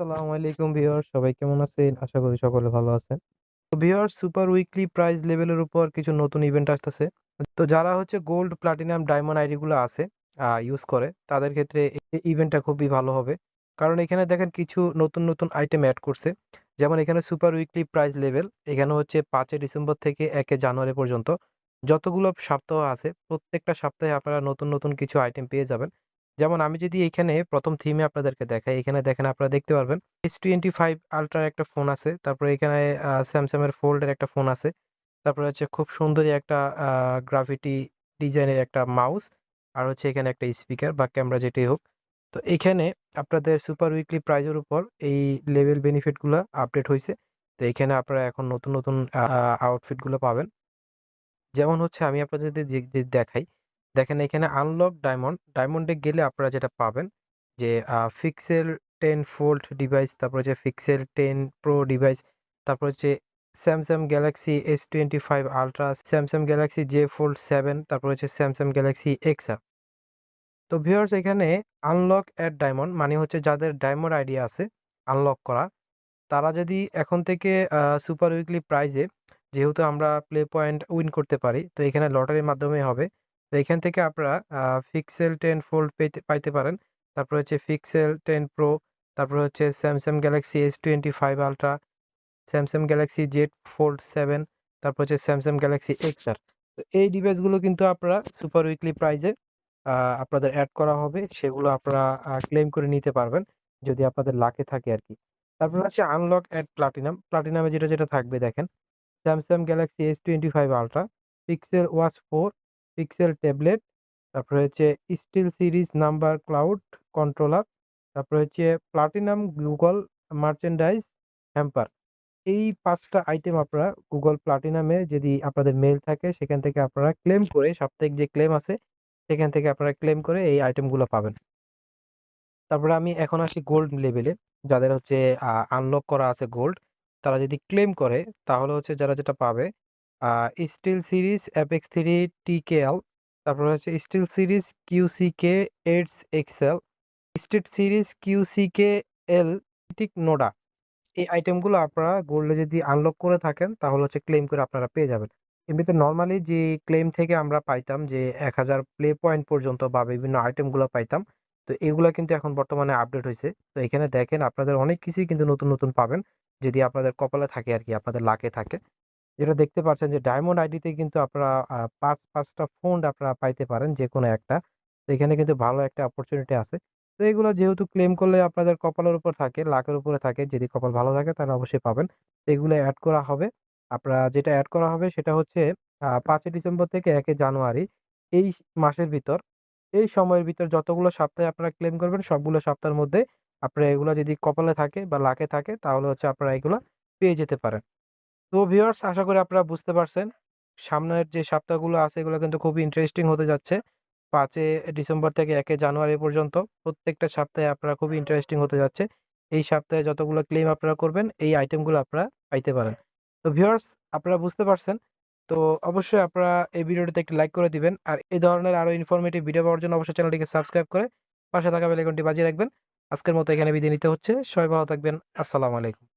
আসসালামু আলাইকুম ভিউয়ার্স, সবাই কেমন আছেন? আশা করি সকলে ভালো আছেন। তো ভিউয়ার্স, সুপার উইকলি প্রাইজ লেভেলের উপর কিছু নতুন ইভেন্ট আসতেছে। তো যারা হচ্ছে গোল্ড, প্লাটিনাম, ডায়মন্ড আইডি গুলো আছে ইউজ করে, তাদের ক্ষেত্রে এই ইভেন্টটা খুবই ভালো হবে। কারণ এখানে দেখেন কিছু নতুন নতুন আইটেম অ্যাড করছে। যেমন এখানে সুপার উইকলি প্রাইজ লেভেল, এখানে হচ্ছে 5 ডিসেম্বর থেকে 1 জানুয়ারি পর্যন্ত যতগুলো সপ্তাহ আছে, প্রত্যেকটা সপ্তাহে আপনারা নতুন নতুন কিছু আইটেম পেয়ে যাবেন। যেমন আমি যদি এখানে প্রথম থিমে আপনাদেরকে দেখাই, এখানে দেখেন আপনারা দেখতে পারবেন S25 আল্ট্রার একটা ফোন আছে। তারপরে এখানে স্যামসাং এর ফোল্ডের একটা ফোন আছে। তারপরে হচ্ছে খুব সুন্দরই একটা গ্রাফিটি ডিজাইনের একটা মাউস। আর হচ্ছে এখানে একটা স্পিকার বা ক্যামেরা যেটাই হোক। তো এখানে আপনাদের সুপার উইকলি প্রাইজের উপর এই লেভেল বেনিফিট গুলো আপডেট হয়েছে। তো এখানে আপনারা এখন নতুন নতুন আউটফিট গুলো পাবেন। যেমন হচ্ছে আমি আপনাদের যে দেখাই, দেখেন এখানে আনলক ডায়মন্ডে গেলে আপনারা যেটা পাবেন যে পিক্সেল 10 ফোল্ড ডিভাইস, তারপর হচ্ছে পিক্সেল 10 প্রো ডিভাইস, তারপর হচ্ছে Samsung Galaxy S25 ultra, Samsung Galaxy J fold 7, তারপর হচ্ছে স্যামসাং গ্যালাক্সি এক্সআর। তো ভিউয়ার্স, এখানে আনলক এট ডায়মন্ড মানে হচ্ছে যাদের ডায়মন্ড আইডি আছে আনলক করা, তারা যদি এখন থেকে সুপার উইকলি প্রাইজে, যেহেতু আমরা প্লে পয়েন্ট উইন করতে পারি, তো এখানে লটারির মাধ্যমে হবে। তো এখান থেকে আপনারা পিক্সেল 10 ফোল্ড পাইতে পারেন। তারপর হচ্ছে পিক্সেল 10 প্রো, তারপর হচ্ছে Samsung Galaxy S25 ultra, Samsung Galaxy Z fold 7, তারপর হচ্ছে স্যামসাং গ্যালাক্সি এক্সআর। তো এই ডিভাইসগুলো কিন্তু আপনারা সুপার উইকলি প্রাইজে আপনাদের অ্যাড করা হবে, সেগুলো আপনারা ক্লেম করে নিতে পারবেন যদি আপনাদের লাকে থাকে আর কি। তারপর হচ্ছে আনলক অ্যাট প্লাটিনামে যেটা যেটা থাকবে দেখেন, Samsung Galaxy S25 ultra, Pixel Watch 4, Pixel tablet, তারপর হচ্ছে SteelSeries number cloud controller, তারপর হচ্ছে প্লাটিনাম গুগল মার্চেন্ডাইজ হ্যাম্পার। এই 5টা আইটেম আপনারা গুগল প্লাটিনামে যদি আপনাদের মেল থাকে, সেখান থেকে আপনারা ক্লেম করে, সাপ্তাহিক যে ক্লেম আছে সেখান থেকে আপনারা ক্লেম করে এই আইটেমগুলো পাবেন। তারপরে আমি এখন আসি গোল্ড লেভেলে। যাদের হচ্ছে আনলক করা আছে গোল্ড, তারা যদি ক্লেম করে, তাহলে হচ্ছে যারা যেটা পাবে স্টিল সিরিজ FX3 TKL, তারপরে হচ্ছে SteelSeries QCK eights XL, SteelSeries QCK L নোডা। এই আইটেমগুলো আপনারা গোল্ডে যদি আনলক করে থাকেন, তাহলে হচ্ছে ক্লেম করে আপনারা পেয়ে যাবেন। এমনিতে নর্মালি যে ক্লেম থেকে আমরা পাইতাম যে 1000 প্লে পয়েন্ট পর্যন্ত বা বিভিন্ন আইটেমগুলো পাইতাম, তো এগুলা কিন্তু এখন বর্তমানে আপডেট হয়েছে। তো এখানে দেখেন আপনাদের অনেক কিছুই কিন্তু নতুন নতুন পাবেন, যদি আপনাদের কপালে থাকে আর কি, আপনাদের লাকে থাকে। যেটা দেখতে পাচ্ছেন যে ডায়মন্ড আইডিতে কিন্তু আপনারা পাঁচটা ফন্ড আপনারা পাইতে পারেন যে কোনো একটা। তো এখানে কিন্তু ভালো একটা অপরচুনিটি আছে। তো এগুলো যেহেতু ক্লেম করলে আপনাদের কপালের উপর থাকে, লাখের উপরে থাকে, যদি কপাল ভালো থাকে তাহলে অবশ্যই পাবেন। তো এগুলো অ্যাড করা হবে। আপনারা যেটা অ্যাড করা হবে সেটা হচ্ছে 5 ডিসেম্বর থেকে 1 জানুয়ারি, এই মাসের ভিতর, এই সময়ের ভিতর যতগুলো সপ্তাহে আপনারা ক্লেম করবেন, সবগুলো সপ্তাহের মধ্যে আপনারা এগুলো যদি কপালে থাকে বা লাকে থাকে, তাহলে হচ্ছে আপনারা এগুলো পেয়ে যেতে পারেন। তো ভিউয়ার্স, আশা করি আপনারা বুঝতে পারছেন। সামনের যে সপ্তাহগুলো আছে এগুলো কিন্তু খুবই ইন্টারেস্টিং হতে যাচ্ছে। 5 ডিসেম্বর থেকে 1 জানুয়ারি পর্যন্ত প্রত্যেকটা সপ্তাহে আপনারা খুবই ইন্টারেস্টিং হতে যাচ্ছে। এই সপ্তাহে যতগুলো ক্লেম আপনারা করবেন, এই আইটেমগুলো আপনারা পাইতে পারেন। তো ভিউয়ার্স, আপনারা বুঝতে পারছেন। তো অবশ্যই আপনারা এই ভিডিওটিতে একটি লাইক করে দিবেন। আর এই ধরনের আরো ইনফরমেটিভ ভিডিও পাওয়ার জন্য অবশ্যই চ্যানেলটিকে সাবস্ক্রাইব করে পাশে থাকা বেল আইকনটি বাজিয়ে রাখবেন। আজকের মতো এখানে বিদায় নিতে হচ্ছে। সবাই ভালো থাকবেন। আসসালামু আলাইকুম।